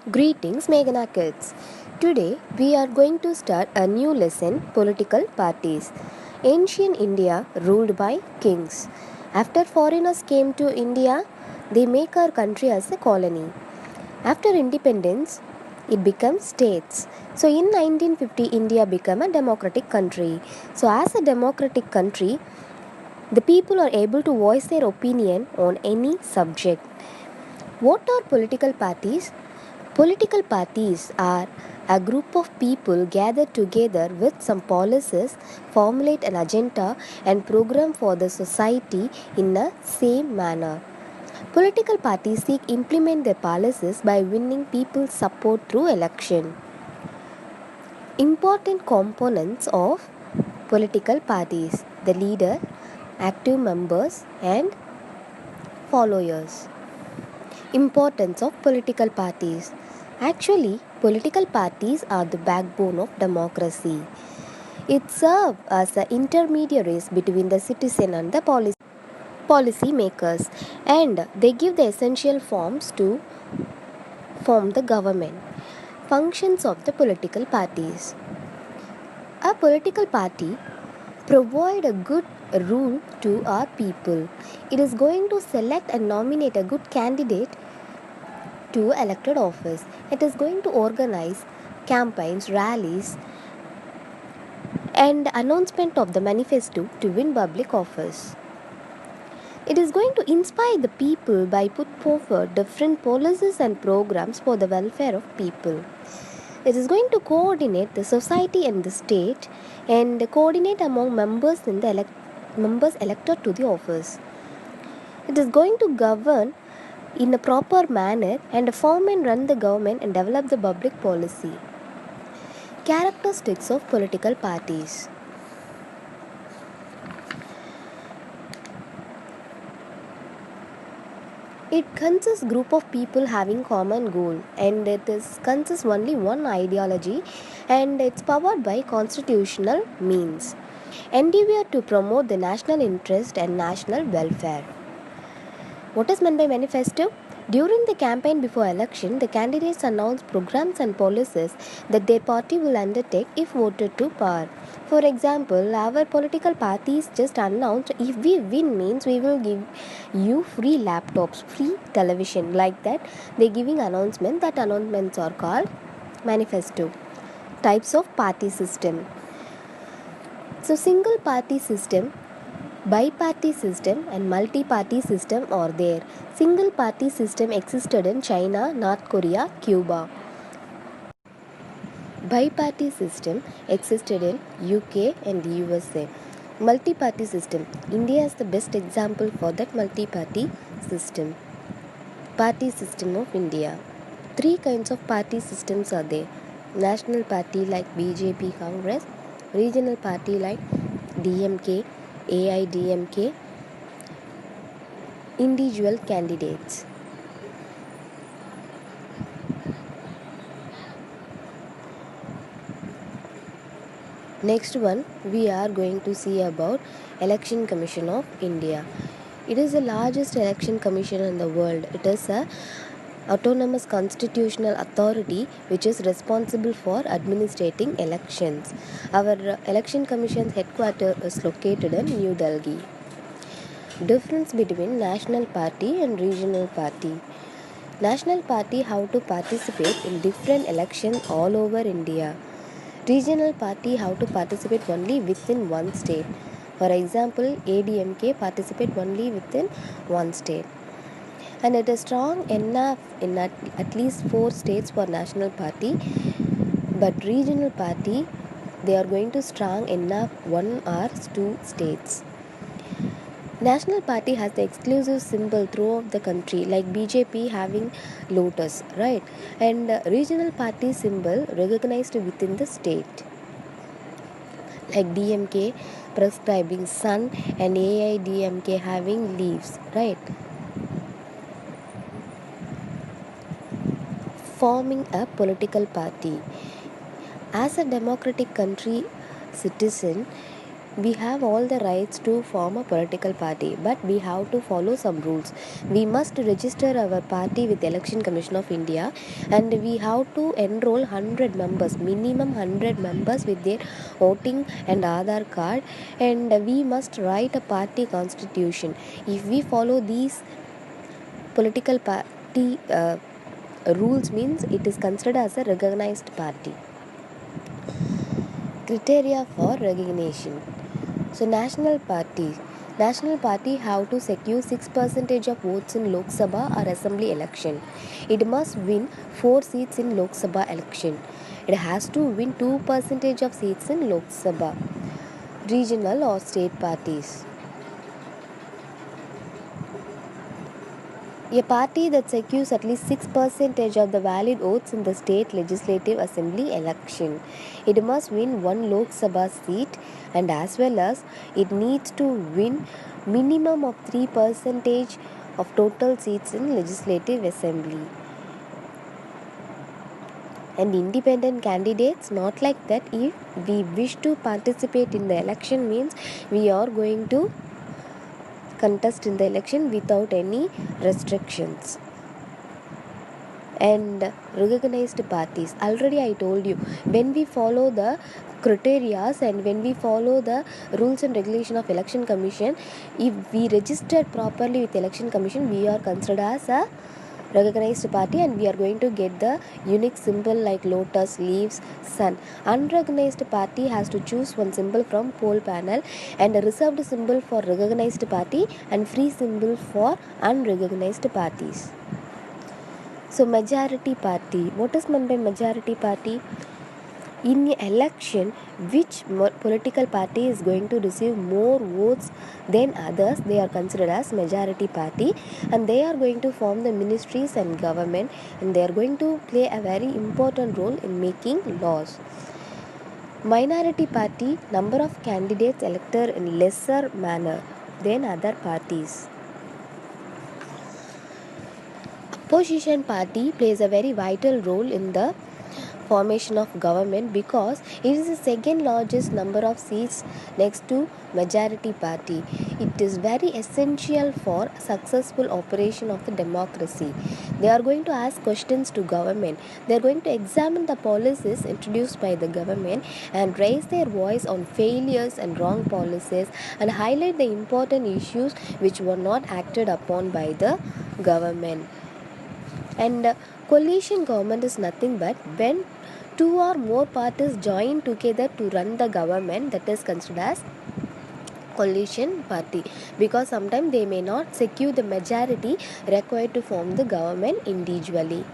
Greetings, Meghana kids. Today we are going to start a new lesson, political parties. Ancient India ruled by kings. After foreigners came to India, they make our country as a colony. After independence, it became states. So in 1950, India became a democratic country. So as a democratic country, the people are able to voice their opinion on any subject. What are political parties? Political parties are a group of people gathered together with some policies, formulate an agenda, and program for the society in the same manner. Political parties seek implement their policies by winning people's support through election. Important components of political parties: the leader, active members, and followers. Importance of political parties. Actually, political parties are the backbone of democracy. It serves as the intermediaries between the citizen and the policy makers, and they give the essential forms to form the government. Functions of the political parties. A political party provide a good rule to our people. It is going to select and nominate a good candidate to elected office. It is going to organize campaigns, rallies, and announcement of the manifesto to win public office. It is going to inspire the people by put forward different policies and programs for the welfare of people. It is going to coordinate the society and the state and coordinate among members in the members elected to the office. It is going to govern in a proper manner and form and run the government and develop the public policy. Characteristics of political parties. It consists group of people having common goal, and consists only one ideology, and it's powered by constitutional means. Endeavor to promote the national interest and national welfare. What is meant by manifesto? During the campaign before election, the candidates announce programs and policies that their party will undertake if voted to power. For example, our political parties just announced if we win means we will give you free laptops, free television, like that. They're giving announcement. That announcements are called manifesto. Types of party system. So single party system, bi-party system and multi-party system are there. Single party system existed in China, North Korea, Cuba. Bi-party system existed in UK and USA. Multi-party system. India is the best example for that multi-party system. Party system of India. Three kinds of party systems are there. National party like BJP, Congress. Regional party like DMK, AIDMK. Individual candidates. Next one, we are going to see about Election Commission of India. It is the largest election commission in the world. It is a autonomous constitutional authority which is responsible for administrating elections. Our election commission's headquarters is located in New Delhi. Difference between national party and regional party. National party have to participate in different elections all over India. Regional party have to participate only within one state. For example, ADMK participate only within one state. And it is strong enough in at least 4 states for national party, but regional party they are going to strong enough 1 or 2 states. National party has the exclusive symbol throughout the country, like BJP having lotus, right? And regional party symbol recognized within the state, like DMK prescribing sun and AIDMK having leaves, right? Forming a political party. As a democratic country citizen, We have all the rights to form a political party, but we have to follow some rules. We must register our party with Election Commission of India, and we have to enroll 100 members, minimum 100 members with their voting and Aadhaar card, and we must write a party constitution. If we follow these political party rules, means it is considered as a recognized party. Criteria for recognition. So national party have to secure 6% of votes in Lok Sabha or Assembly election. It must win 4 seats in Lok Sabha election. It has to win 2% of seats in Lok Sabha. Regional or state parties. A party that secures at least 6% of the valid votes in the state legislative assembly election. It must win 1 Lok Sabha seat, and as well as it needs to win minimum of 3% of total seats in legislative assembly. And independent candidates, not like that. If we wish to participate in the election, means we are going to contest in the election without any restrictions. And recognized parties, already I told you, when we follow the criteria and when we follow the rules and regulation of election commission, if we registered properly with election commission, we are considered as a recognized party, and we are going to get the unique symbol like lotus, leaves, sun. Unrecognized party has to choose one symbol from poll panel, and a reserved symbol for recognized party and free symbol for unrecognized parties. So majority party, what is meant by majority party? In an election, which political party is going to receive more votes than others, they are considered as majority party, and they are going to form the ministries and government, and they are going to play a very important role in making laws. Minority party, number of candidates elected in lesser manner than other parties. Opposition party plays a very vital role in the formation of government because it is the second largest number of seats next to majority party. It is very essential for successful operation of the democracy. They are going to ask questions to government. They are going to examine the policies introduced by the government and raise their voice on failures and wrong policies and highlight the important issues which were not acted upon by the government. And coalition government is nothing but when two or more parties join together to run the government, that is considered as coalition party, because sometimes they may not secure the majority required to form the government individually.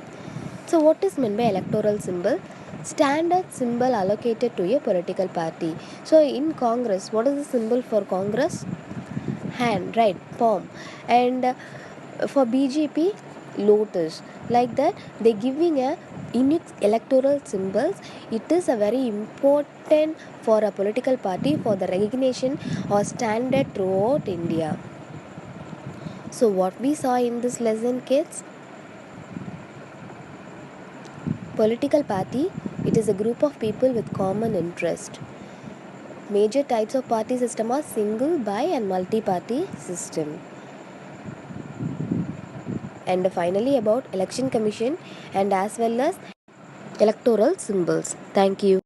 So what is meant by electoral symbol? Standard symbol allocated to a political party. So in Congress, what is the symbol for Congress? Hand, right? Palm. And for BJP, lotus. Like that, they giving a unique electoral symbols. It is a very important for a political party for the recognition or standard throughout India. So what we saw in this lesson, kids? Political party, it is a group of people with common interest. Major types of party system are single, bi and multi-party system. And finally about election commission and as well as electoral symbols. Thank you.